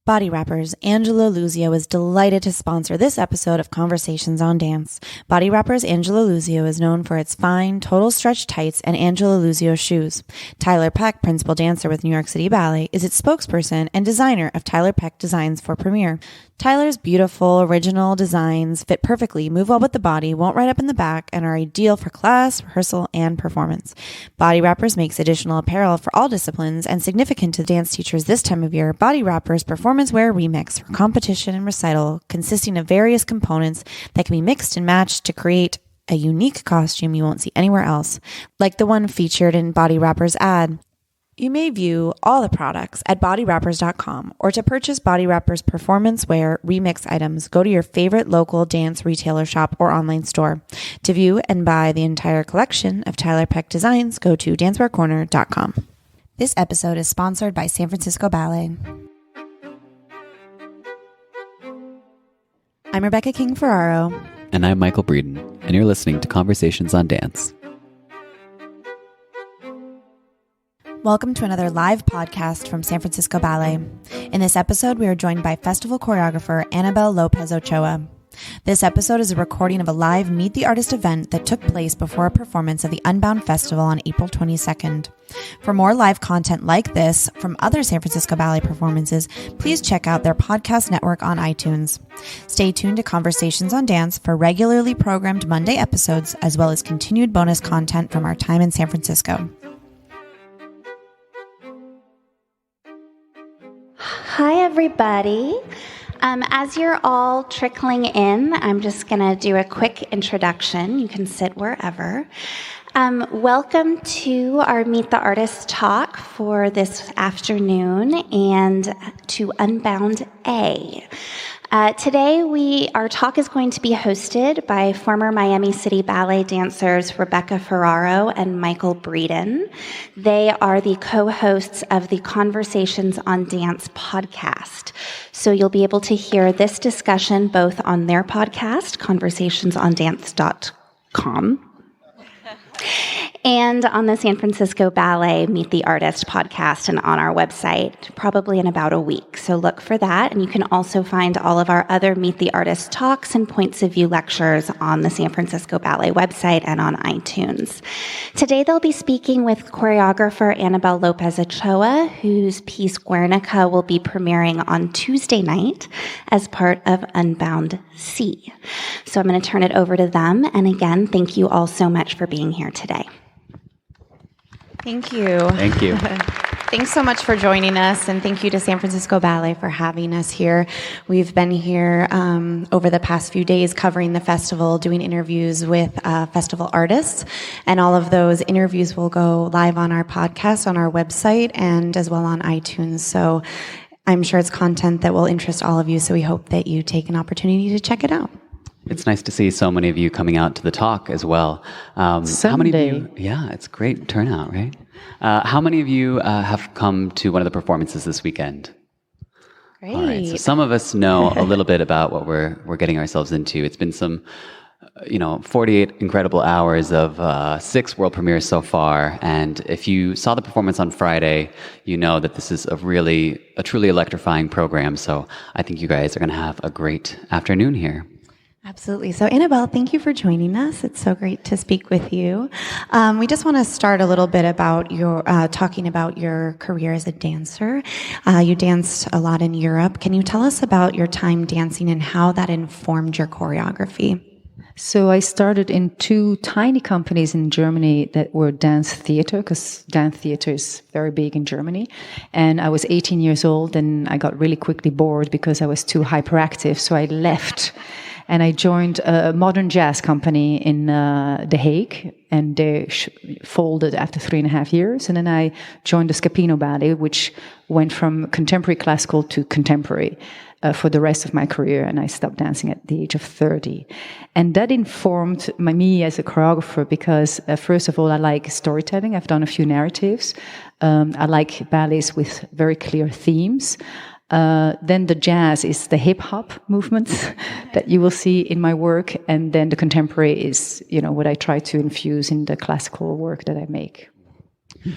Body Rappers Angela Luzio is delighted to sponsor this episode of Conversations on Dance. Body Rappers Angela Luzio is known for its fine, total stretch tights and Angela Luzio shoes. Tyler Peck, principal dancer with New York City Ballet, is its spokesperson and designer of Tyler Peck Designs for Premiere. Tyler's beautiful, original designs fit perfectly, move well with the body, won't ride up in the back, and are ideal for class, rehearsal, and performance. Body Rappers makes additional apparel for all disciplines, and significant to dance teachers this time of year, Body Rappers Performance Wear Remix for competition and recital, consisting of various components that can be mixed and matched to create a unique costume you won't see anywhere else, like the one featured in Body Rappers' ad. You may view all the products at bodyrappers.com, or to purchase Body Rappers Performance Wear Remix items, go to your favorite local dance retailer shop or online store. To view and buy the entire collection of Tyler Peck designs, go to dancewearcorner.com. This episode is sponsored by San Francisco Ballet. I'm Rebecca King-Ferraro. And I'm Michael Breeden, and you're listening to Conversations on Dance. Welcome to another live podcast from San Francisco Ballet. In this episode, we are joined by festival choreographer Annabelle Lopez Ochoa. This episode is a recording of a live Meet the Artist event that took place before a performance of the Unbound Festival on April 22nd. For more live content like this from other San Francisco Ballet performances, please check out their podcast network on iTunes. Stay tuned to Conversations on Dance for regularly programmed Monday episodes, as well as continued bonus content from our time in San Francisco. Hi, everybody. As you're all trickling in, I'm just going to do a quick introduction. You can sit wherever. Welcome to our Meet the Artist talk for this afternoon and to Unbound A. Today, our talk is going to be hosted by former Miami City Ballet dancers Rebecca Ferraro and Michael Breeden. They are the co-hosts of the Conversations on Dance podcast. So you'll be able to hear this discussion both on their podcast, conversationsondance.com, and on the San Francisco Ballet Meet the Artist podcast and on our website, probably in about a week. So look for that. And you can also find all of our other Meet the Artist talks and points of view lectures on the San Francisco Ballet website and on iTunes. Today they'll be speaking with choreographer Annabelle Lopez Ochoa, whose piece Guernica will be premiering on Tuesday night as part of Unbound C. So I'm going to turn it over to them. And again, thank you all so much for being here today. Thank you. Thank you. Thanks so much for joining us, and thank you to San Francisco Ballet for having us here. We've been here over the past few days covering the festival, doing interviews with festival artists, and all of those interviews will go live on our podcast, on our website, and as well on iTunes. So I'm sure it's content that will interest all of you, so we hope that you take an opportunity to check it out. It's nice to see so many of you coming out to the talk as well. How many of you? Yeah, it's great turnout, right? How many of you have come to one of the performances this weekend? Great. All right, so some of us know a little bit about what we're getting ourselves into. It's been some, 48 incredible hours of 6 world premieres so far. And if you saw the performance on Friday, you know that this is a truly electrifying program. So I think you guys are going to have a great afternoon here. Absolutely. So, Annabelle, thank you for joining us. It's so great to speak with you. We just want to start a little bit about talking about your career as a dancer. You danced a lot in Europe. Can you tell us about your time dancing and how that informed your choreography? So I started in 2 tiny companies in Germany that were dance theater, because dance theater is very big in Germany. And I was 18 years old, and I got really quickly bored because I was too hyperactive, so I left. And I joined a modern jazz company in The Hague, and they folded after 3.5 years. And then I joined the Scapino Ballet, which went from contemporary classical to contemporary for the rest of my career. And I stopped dancing at the age of 30. And that informed me as a choreographer because, first of all, I like storytelling. I've done a few narratives. I like ballets with very clear themes. Then the jazz is the hip-hop movements that you will see in my work. And then the contemporary is, what I try to infuse in the classical work that I make.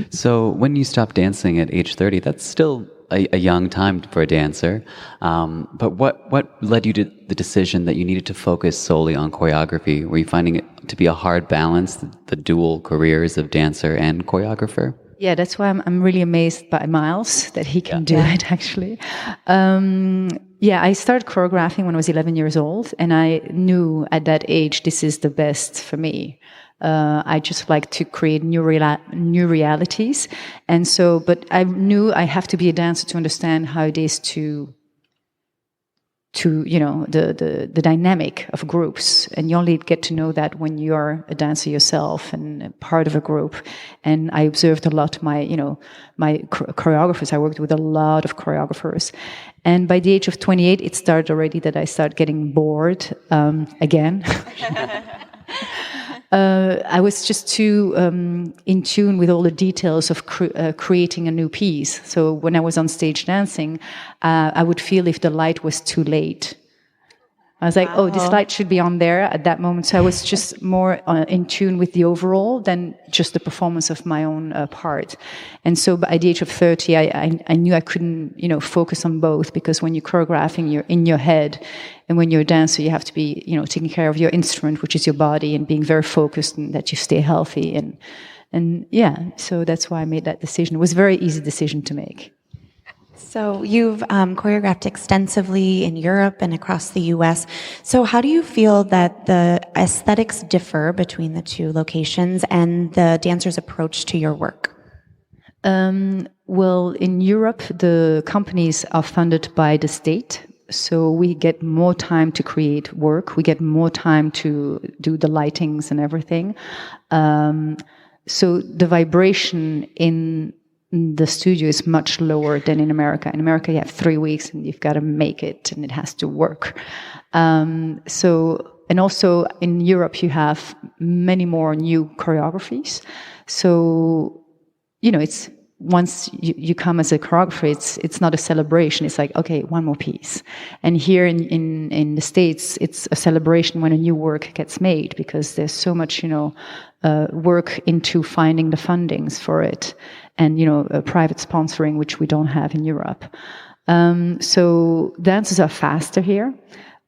So when you stopped dancing at age 30, that's still a young time for a dancer. But what led you to the decision that you needed to focus solely on choreography? Were you finding it to be a hard balance, the dual careers of dancer and choreographer? Yeah, that's why I'm really amazed by Miles that he can do it, actually. I started choreographing when I was 11 years old, and I knew at that age this is the best for me. I just like to create new realities. And so, but I knew I have to be a dancer to understand how it is to the dynamic of groups, and you only get to know that when you're a dancer yourself and part of a group. And I observed a lot my choreographers. I worked with a lot of choreographers, and by the age of 28, it started already that I started getting bored again. I was just too in tune with all the details of creating a new piece. So when I was on stage dancing, I would feel if the light was too late. I was like, oh, this light should be on there at that moment. So I was just more in tune with the overall than just the performance of my own part. And so by the age of 30, I knew I couldn't, focus on both, because when you're choreographing, you're in your head. And when you're a dancer, you have to be, taking care of your instrument, which is your body, and being very focused and that you stay healthy. And so that's why I made that decision. It was a very easy decision to make. So you've choreographed extensively in Europe and across the U.S. So how do you feel that the aesthetics differ between the two locations and the dancer's approach to your work? Well, in Europe, the companies are funded by the state. So we get more time to create work. We get more time to do the lightings and everything. So the vibration in the studio is much lower than in America. In America, you have 3 weeks and you've got to make it, and it has to work. And also in Europe, you have many more new choreographies. So, it's once you come as a choreographer, it's not a celebration. It's like, okay, one more piece. And here in the States, it's a celebration when a new work gets made, because there's so much, work into finding the fundings for it. And, private sponsoring, which we don't have in Europe. So dancers are faster here.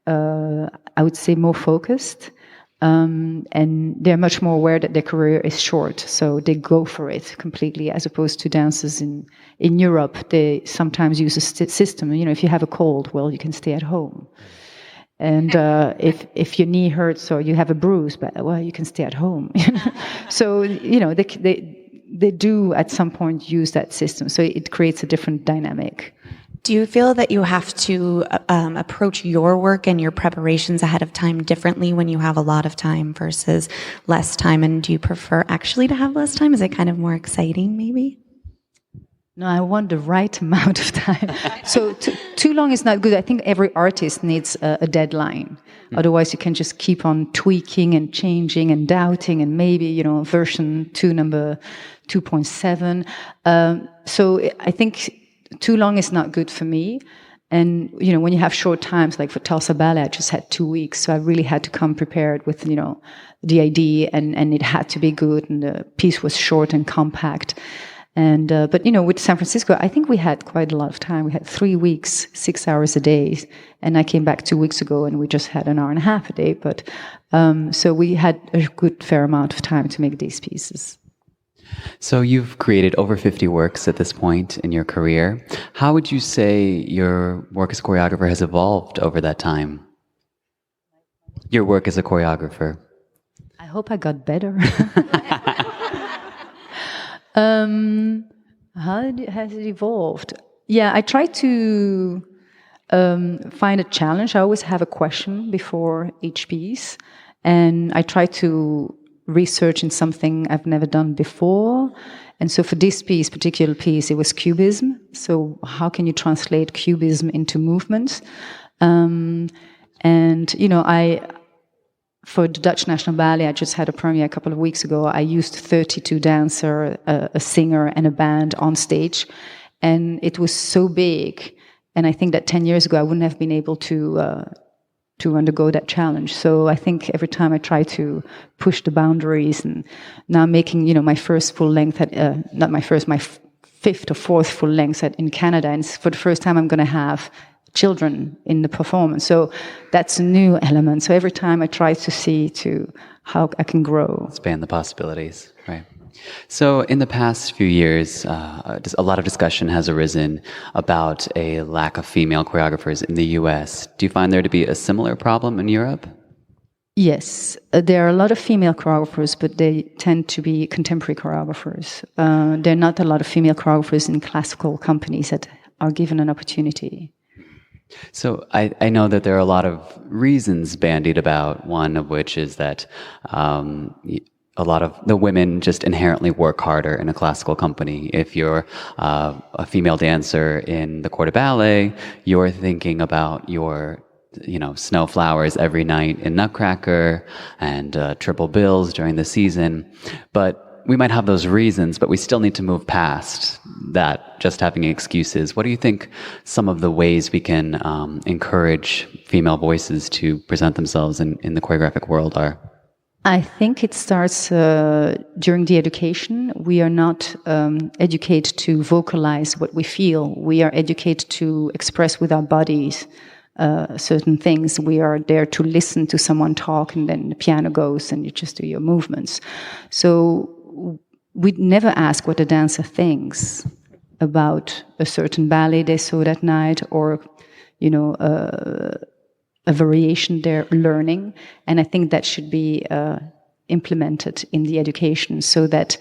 I would say more focused. And they're much more aware that their career is short. So they go for it completely, as opposed to dancers in Europe. They sometimes use a system. If you have a cold, well, you can stay at home. And if your knee hurts or you have a bruise, well, you can stay at home. So, they do at some point use that system. So it creates a different dynamic. Do you feel that you have to approach your work and your preparations ahead of time differently when you have a lot of time versus less time? And do you prefer actually to have less time? Is it kind of more exciting, maybe? No, I want the right amount of time. So too long is not good. I think every artist needs a deadline. Otherwise, you can just keep on tweaking and changing and doubting, and maybe, version 2, number 2.7. So I think too long is not good for me. And, when you have short times, like for Tulsa Ballet, I just had 2 weeks. So I really had to come prepared with, the idea, and it had to be good. And the piece was short and compact. And, but, with San Francisco, I think we had quite a lot of time. We had 3 weeks, 6 hours a day. And I came back 2 weeks ago and we just had an hour and a half a day. But, so we had a good fair amount of time to make these pieces. So you've created over 50 works at this point in your career. How would you say your work as a choreographer has evolved over that time? Your work as a choreographer. I hope I got better. How has it evolved? Yeah, I try to find a challenge. I always have a question before each piece, and I try to research in something I've never done before. And so for this particular piece, it was cubism. So how can you translate cubism into movements? For the Dutch National Ballet, I just had a premiere a couple of weeks ago. I used 32 dancers, a singer, and a band on stage. And it was so big. And I think that 10 years ago, I wouldn't have been able to undergo that challenge. So I think every time I try to push the boundaries, and now making, my first full length, my fifth or fourth full length in Canada, and for the first time I'm going to have children in the performance. So that's a new element. So every time I try to see to how I can grow. Expand the possibilities, right? So in the past few years, a lot of discussion has arisen about a lack of female choreographers in the U.S. Do you find there to be a similar problem in Europe? Yes, there are a lot of female choreographers, but they tend to be contemporary choreographers. There are not a lot of female choreographers in classical companies that are given an opportunity. So I know that there are a lot of reasons bandied about, one of which is that a lot of the women just inherently work harder in a classical company. If you're a female dancer in the corps de ballet, you're thinking about your snow flowers every night in Nutcracker and triple bills during the season. But we might have those reasons, but we still need to move past that, just having excuses. What do you think some of the ways we can encourage female voices to present themselves in the choreographic world are? I think it starts during the education. We are not educated to vocalize what we feel. We are educated to express with our bodies certain things. We are there to listen to someone talk, and then the piano goes and you just do your movements. So we never ask what the dancer thinks about a certain ballet they saw that night, or a variation they're learning. And I think that should be implemented in the education, so that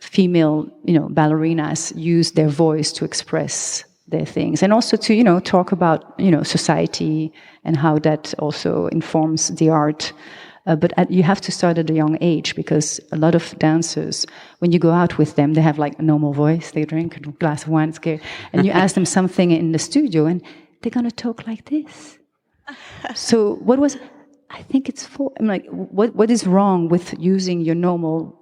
female ballerinas use their voice to express their things, and also to talk about society and how that also informs the art. But you have to start at a young age, because a lot of dancers, when you go out with them, they have like a normal voice. They drink a glass of wine, and you ask them something in the studio, and they're going to talk like this. So I think it's I'm like, what is wrong with using your normal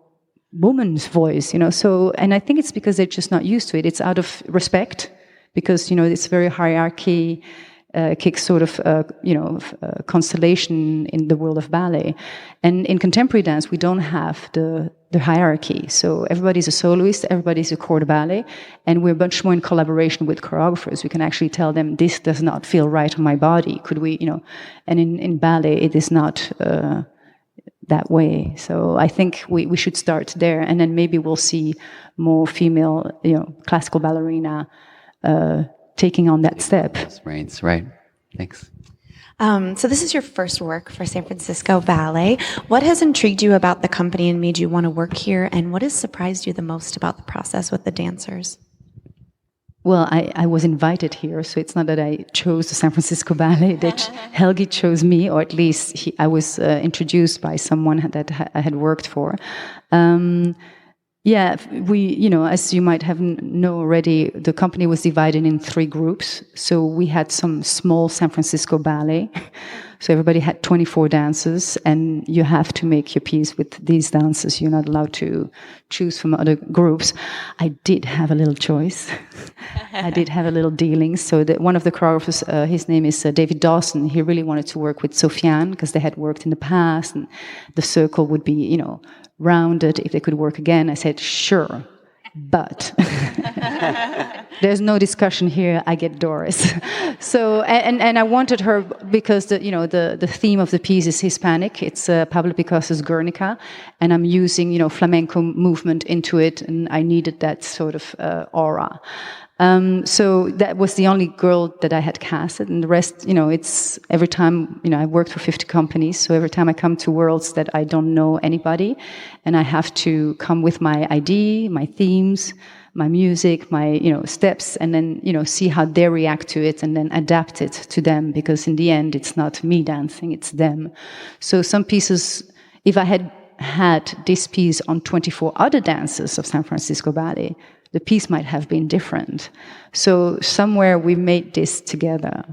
woman's voice? So, and I think it's because they're just not used to it. It's out of respect, because it's very hierarchy. Sort of constellation in the world of ballet, and in contemporary dance we don't have the hierarchy. So everybody's a soloist, everybody's a corps de ballet, and we're much more in collaboration with choreographers. We can actually tell them, this does not feel right on my body. Could we, And in ballet it is not that way. So I think we should start there, and then maybe we'll see more female, classical ballerina. Taking on that step. Reins, right. Thanks. So this is your first work for San Francisco Ballet. What has intrigued you about the company and made you want to work here? And what has surprised you the most about the process with the dancers? Well, I was invited here, so it's not that I chose the San Francisco Ballet. That Helgi chose me, or at least I was introduced by someone that I had worked for. Yeah, we, as you might have know already, the company was divided in 3 groups. So we had some small San Francisco ballet. So everybody had 24 dancers, and you have to make your piece with these dancers. You're not allowed to choose from other groups. I did have a little choice. I did have a little dealings. So one of the choreographers, his name is David Dawson. He really wanted to work with Sofiane because they had worked in the past, and the circle would be, rounded if they could work again. I said, sure, but there's no discussion here. I get Doris. So, and I wanted her because the theme of the piece is Hispanic. It's Pablo Picasso's Guernica, and I'm using flamenco movement into it, and I needed that sort of aura. So that was the only girl that I had casted, and the rest, it's every time, I worked for 50 companies, so every time I come to worlds that I don't know anybody, and I have to come with my ID, my themes, my music, my, steps, and then, see how they react to it, and then adapt it to them, because in the end, it's not me dancing, it's them. So some pieces, if I had this piece on 24 other dancers of San Francisco Ballet, the piece might have been different. So somewhere we made this together.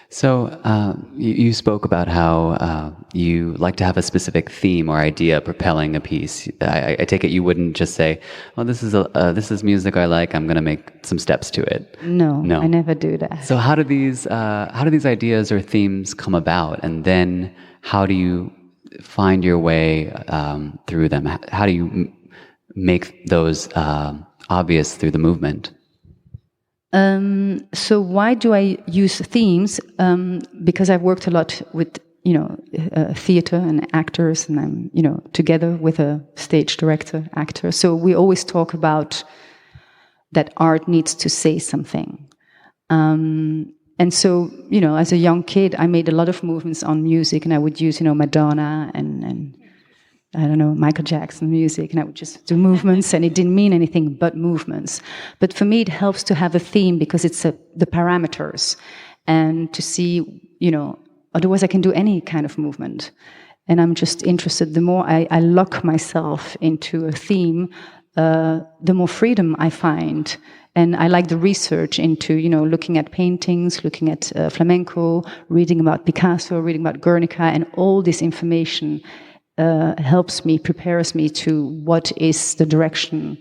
So you spoke about how you like to have a specific theme or idea propelling a piece. I take it you wouldn't just say, "Well, this is music I like. I'm going to make some steps to it." No, I never do that. So how do these ideas or themes come about, and then how do you find your way through them? How do you make those obvious through the movement. So why do I use themes? Because I've worked a lot with, theater and actors, and I'm, together with a stage director, actor. So we always talk about that art needs to say something. And so, as a young kid, I made a lot of movements on music, and I would use, Madonna and I don't know, Michael Jackson music, and I would just do movements, and it didn't mean anything but movements. But for me, it helps to have a theme because it's the parameters, and to see, otherwise I can do any kind of movement. And I'm just interested, the more I lock myself into a theme, the more freedom I find. And I like the research into, looking at paintings, looking at flamenco, reading about Picasso, reading about Guernica, and all this information helps me, prepares me to what is the direction.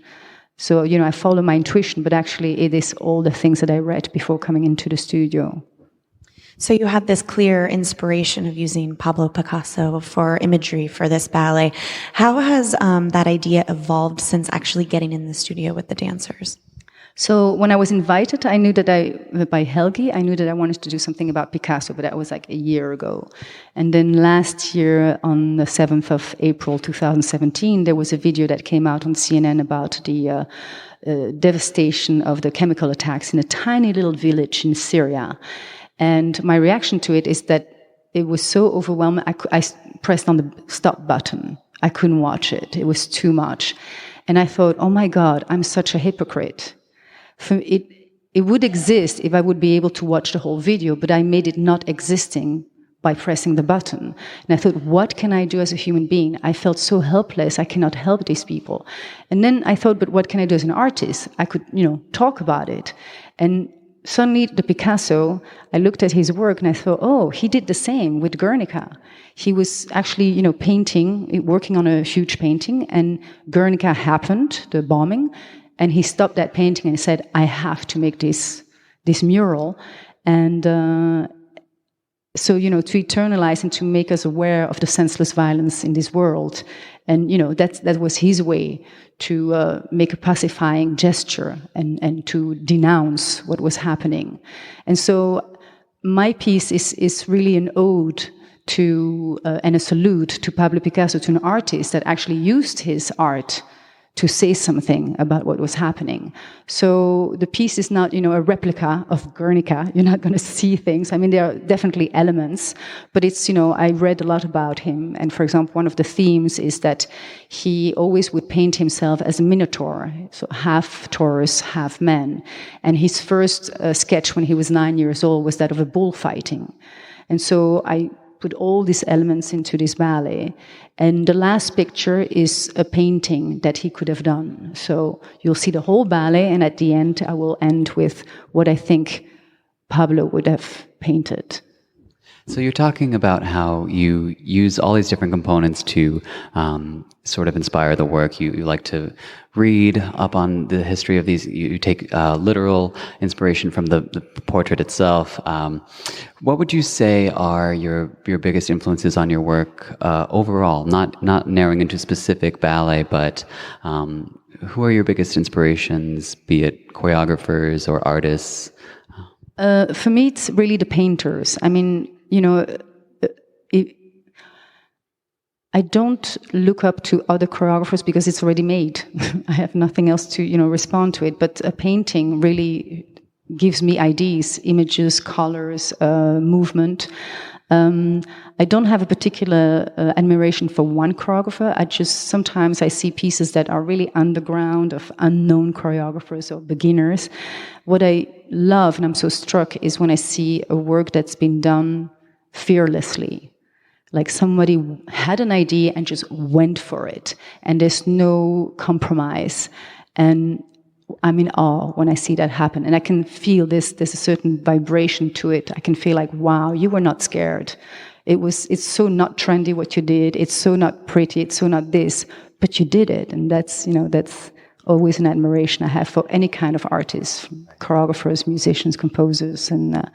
So, I follow my intuition, but actually it is all the things that I read before coming into the studio. So you had this clear inspiration of using Pablo Picasso for imagery for this ballet. How has that idea evolved since actually getting in the studio with the dancers? So when I was invited, I knew that by Helgi, I knew that I wanted to do something about Picasso, but that was like a year ago. And then last year, on the 7th of April 2017, there was a video that came out on CNN about the devastation of the chemical attacks in a tiny little village in Syria. And my reaction to it is that it was so overwhelming. I pressed on the stop button. I couldn't watch it. It was too much. And I thought, oh my God, I'm such a hypocrite. It would exist if I would be able to watch the whole video, but I made it not existing by pressing the button. And I thought, what can I do as a human being? I felt so helpless. I cannot help these people. And then I thought, but what can I do as an artist? I could, talk about it. And suddenly the Picasso, I looked at his work and I thought, oh, he did the same with Guernica. He was actually, painting, working on a huge painting, and Guernica happened, the bombing, and he stopped that painting and said, I have to make this mural. And so, to eternalize and to make us aware of the senseless violence in this world. And, that was his way to make a pacifying gesture and to denounce what was happening. And so my piece is really an ode to, and a salute to Pablo Picasso, to an artist that actually used his art to say something about what was happening. So the piece is not, a replica of Guernica. You're not going to see things. I mean, there are definitely elements, but it's, I read a lot about him. And for example, one of the themes is that he always would paint himself as a minotaur, so half Taurus, half man. And his first sketch when he was 9 years old was that of a bullfighting. And so I put all these elements into this ballet. And the last picture is a painting that he could have done. So you'll see the whole ballet, and at the end, I will end with what I think Pablo would have painted. So you're talking about how you use all these different components to sort of inspire the work. You like to read up on the history of these. You take literal inspiration from the portrait itself. What would you say are your biggest influences on your work overall? Not narrowing into specific ballet, but who are your biggest inspirations, be it choreographers or artists? For me, it's really the painters. I mean, I don't look up to other choreographers because it's already made. I have nothing else to, respond to it. But a painting really gives me ideas, images, colors, movement. I don't have a particular admiration for one choreographer. Sometimes I see pieces that are really underground, of unknown choreographers or beginners. What I love, and I'm so struck, is when I see a work that's been done fearlessly. Like somebody had an idea and just went for it, and there's no compromise. And I'm in awe when I see that happen. And I can feel there's a certain vibration to it. I can feel like, wow, you were not scared. It's so not trendy what you did. It's so not pretty. It's so not this, but you did it. And that's always an admiration I have for any kind of artists, choreographers, musicians, composers, and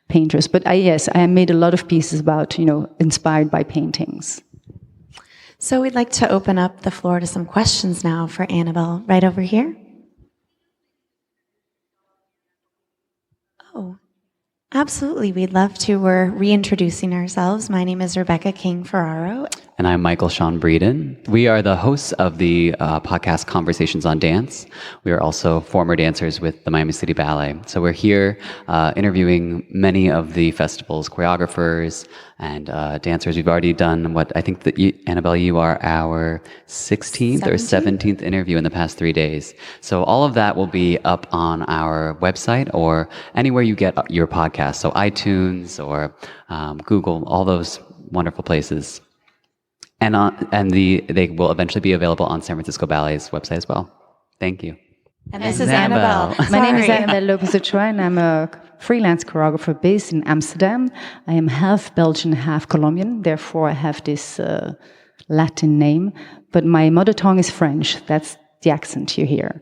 painters. But I made a lot of pieces about, inspired by paintings. So we'd like to open up the floor to some questions now for Annabelle, right over here. Absolutely. We'd love to. We're reintroducing ourselves. My name is Rebecca King Ferraro. And I'm Michael Sean Breeden. We are the hosts of the podcast Conversations on Dance. We are also former dancers with the Miami City Ballet. So we're here interviewing many of the festival's choreographers and dancers. We've already done what I think that Annabelle, you are our 16th or 17th interview in the past 3 days. So all of that will be up on our website or anywhere you get your podcast. So iTunes or Google, all those wonderful places. And they will eventually be available on San Francisco Ballet's website as well. Thank you. And this is Annabelle. My name is Annabelle Lopez Ochoa, and I'm a freelance choreographer based in Amsterdam. I am half Belgian, half Colombian. Therefore, I have this Latin name. But my mother tongue is French. That's the accent you hear.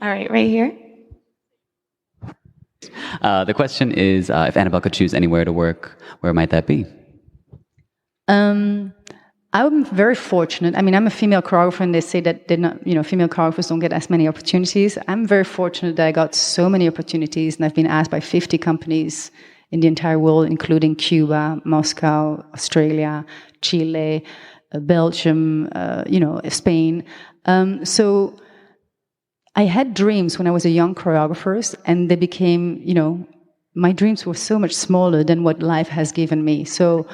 All right here. The question is, if Annabelle could choose anywhere to work, where might that be? I'm very fortunate. I mean, I'm a female choreographer, and they say that female choreographers don't get as many opportunities. I'm very fortunate that I got so many opportunities, and I've been asked by 50 companies in the entire world, including Cuba, Moscow, Australia, Chile, Belgium, Spain. So I had dreams when I was a young choreographer, and they became, my dreams were so much smaller than what life has given me. So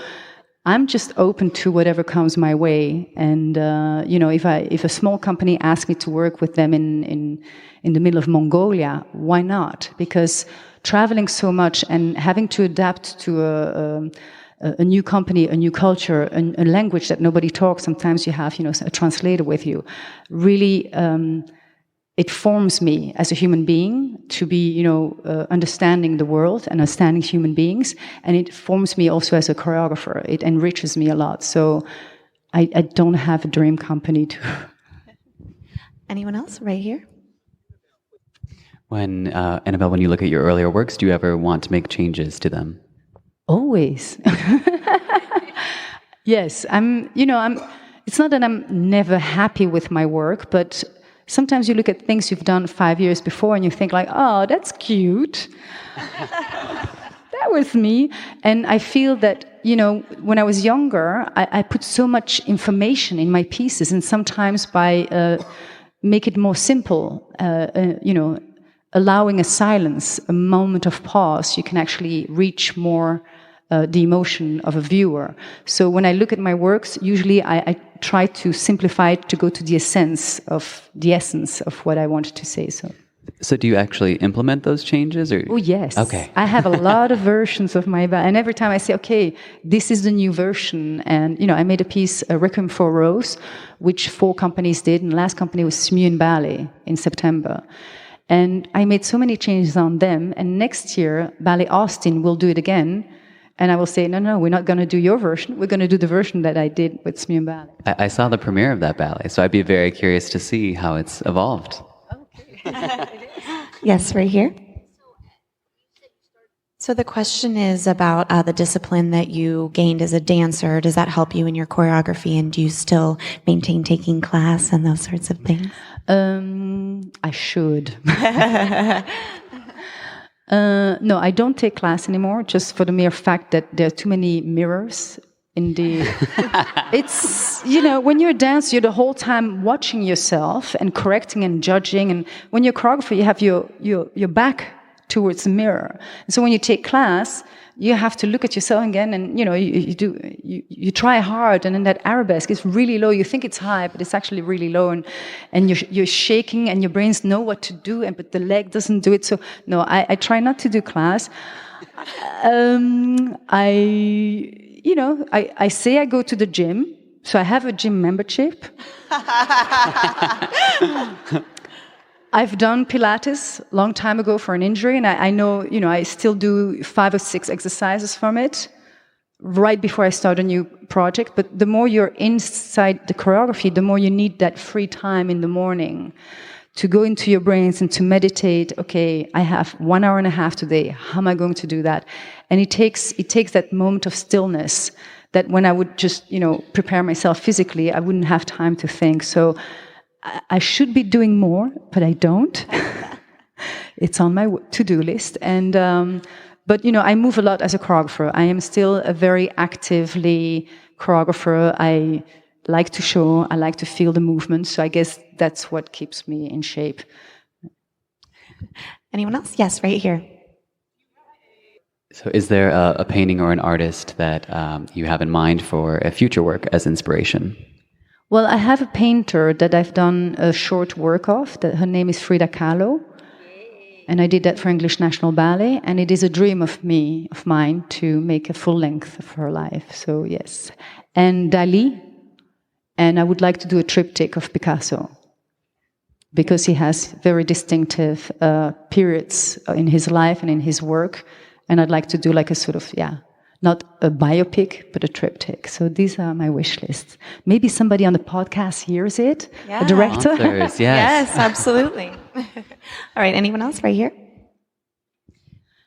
I'm just open to whatever comes my way, and if a small company asks me to work with them in the middle of Mongolia, why not? Because traveling so much and having to adapt to a new company, a new culture, a language that nobody talks. Sometimes you have a translator with you. Really, it forms me as a human being to be, understanding the world and understanding human beings. And it forms me also as a choreographer. It enriches me a lot. So I don't have a dream company to. Anyone else right here? Annabelle, when you look at your earlier works, do you ever want to make changes to them? Always. Yes. It's not that I'm never happy with my work, but sometimes you look at things you've done 5 years before and you think like, oh, that's cute. That was me. And I feel that, when I was younger, I put so much information in my pieces, and sometimes by make it more simple, allowing a silence, a moment of pause, you can actually reach more the emotion of a viewer. So when I look at my works, usually I try to simplify it to go to the essence of what I wanted to say. So do you actually implement those changes? Or? Oh, yes. Okay. I have a lot of versions of my ballet. And every time I say, okay, this is the new version. And, I made a piece, Requiem for a Rose, which 4 companies did. And the last company was Smuen Ballet in September. And I made so many changes on them. And next year, Ballet Austin will do it again. And I will say, no, we're not going to do your version. We're going to do the version that I did with Smuen Ballet. I saw the premiere of that ballet, so I'd be very curious to see how it's evolved. Okay. Yes, right here. So the question is about the discipline that you gained as a dancer. Does that help you in your choreography, and do you still maintain taking class and those sorts of things? I should. No, I don't take class anymore, just for the mere fact that there are too many mirrors in the... It's, when you're a dancer, you're the whole time watching yourself and correcting and judging. And when you're a choreographer, you have your back towards the mirror. And so when you take class, you have to look at yourself again, and you try hard, and then that arabesque is really low. You think it's high, but it's actually really low, and you're shaking, and your brains know what to do, but the leg doesn't do it. So no, I try not to do class. I say I go to the gym, so I have a gym membership. I've done Pilates a long time ago for an injury, and I know, I still do 5 or 6 exercises from it right before I start a new project. But the more you're inside the choreography, the more you need that free time in the morning to go into your brains and to meditate. Okay, I have 1 hour and a half today. How am I going to do that? And it takes that moment of stillness that when I would just, prepare myself physically, I wouldn't have time to think. So I should be doing more, but I don't. It's on my to-do list. And but I move a lot as a choreographer. I am still a very actively choreographer. I like to show. I like to feel the movement. So I guess that's what keeps me in shape. Anyone else? Yes, right here. So is there a painting or an artist that you have in mind for a future work as inspiration? Well, I have a painter that I've done a short work of. Her name is Frida Kahlo. And I did that for English National Ballet. And it is a dream of mine, to make a full length of her life. So, yes. And Dali. And I would like to do a triptych of Picasso, because he has very distinctive periods in his life and in his work. And I'd like to do like a sort of, not a biopic, but a triptych. So these are my wish lists. Maybe somebody on the podcast hears it, a director. Sponsors, yes. Yes, absolutely. All right, anyone else right here?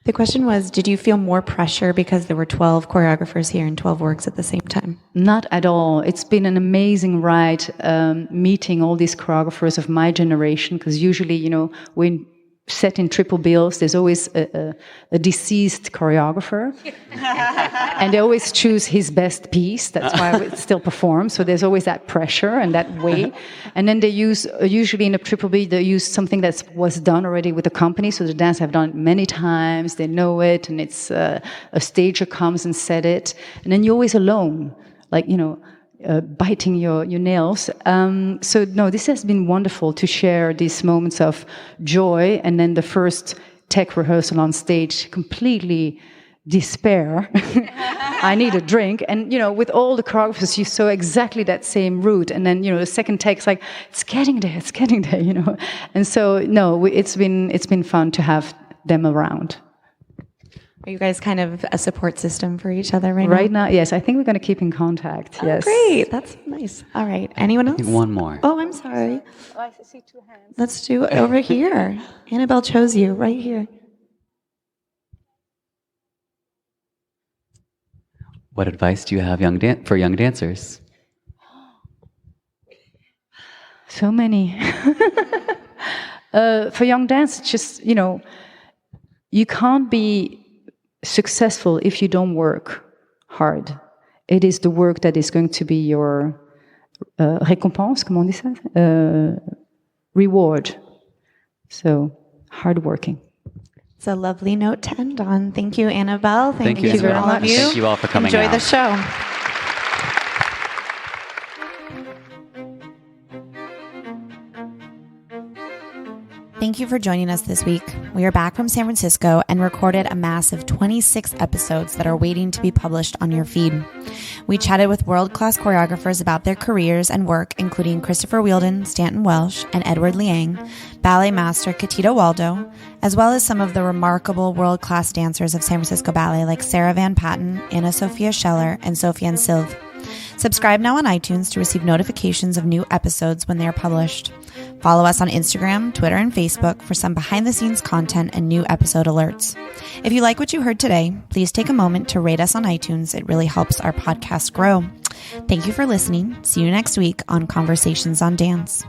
The question was, did you feel more pressure because there were 12 choreographers here and 12 works at the same time? Not at all. It's been an amazing ride meeting all these choreographers of my generation, because usually, when set in triple bills, there's always a deceased choreographer. And they always choose his best piece. That's why it still performs. So there's always that pressure and that way. And then they use, usually in a triple bill, they use something that was done already with the company. So the dancers have done it many times. They know it. And it's a stager comes and set it. And then you're always alone. Like, biting your nails. So no, this has been wonderful to share these moments of joy, and then the first tech rehearsal on stage, completely despair. I need a drink. And, with all the choreographers, you saw exactly that same route. And then, the second take's like, it's getting there. And so, no, it's been fun to have them around. Are you guys kind of a support system for each other right now? Right now, yes. I think we're going to keep in contact. Oh, yes. Great. That's nice. All right. Anyone else? One more. Oh, I'm sorry. Oh, I see two hands. Let's do it over here. Annabelle chose you right here. What advice do you have for young dancers? So many. For young dancers, just, you can't be successful if you don't work hard. It is the work that is going to be your récompense, comment on dit ça? Reward. So, hard working. It's a lovely note to end on. Thank you, Annabelle. Thank you very all much. of you. Thank you all for coming Enjoy out. the show. Thank you for joining us this week. We are back from San Francisco and recorded a massive 26 episodes that are waiting to be published on your feed. We chatted with world-class choreographers about their careers and work, including Christopher Wheeldon, Stanton Welsh, and Edward Liang, ballet master Katita Waldo, as well as some of the remarkable world-class dancers of San Francisco Ballet like Sarah Van Patten, Anna Sophia Scheller, and Sofiane Silve. Subscribe now on iTunes to receive notifications of new episodes when they are published. Follow us on Instagram, Twitter, and Facebook for some behind-the-scenes content and new episode alerts. If you like what you heard today, please take a moment to rate us on iTunes. It really helps our podcast grow. Thank you for listening. See you next week on Conversations on Dance.